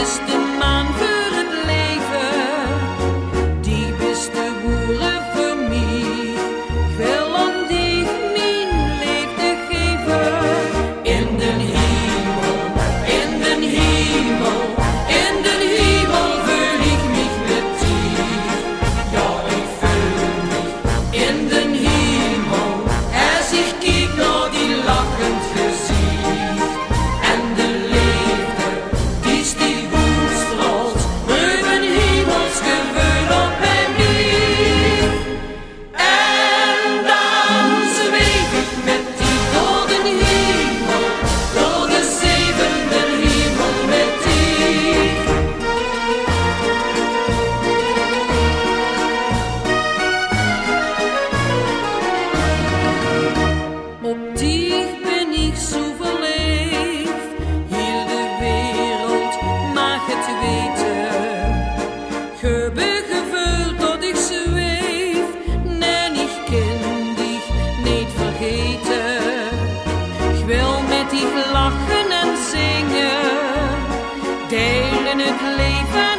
is de maan voor het leven, die beste boeren voor mij. Ik wil aan die mijn leven geven. In de hemel, in de hemel, in de hemel voel ik mich met dir. Ja, ik voel mich in de hemel, als ik kijk naar die lachend gezicht. En de liefde die stil uitstraalt, ruimen hemels gevoel op bij mij. En dan zweef ik met die door de hemel, door de zevende hemel met die. Op die ben ik zo verleefd, heel de wereld mag het weten. Je bent gevoeld dat ik zweef, nee, ik ken dich niet vergeten. Ik wil met dich lachen en zingen, delen het leven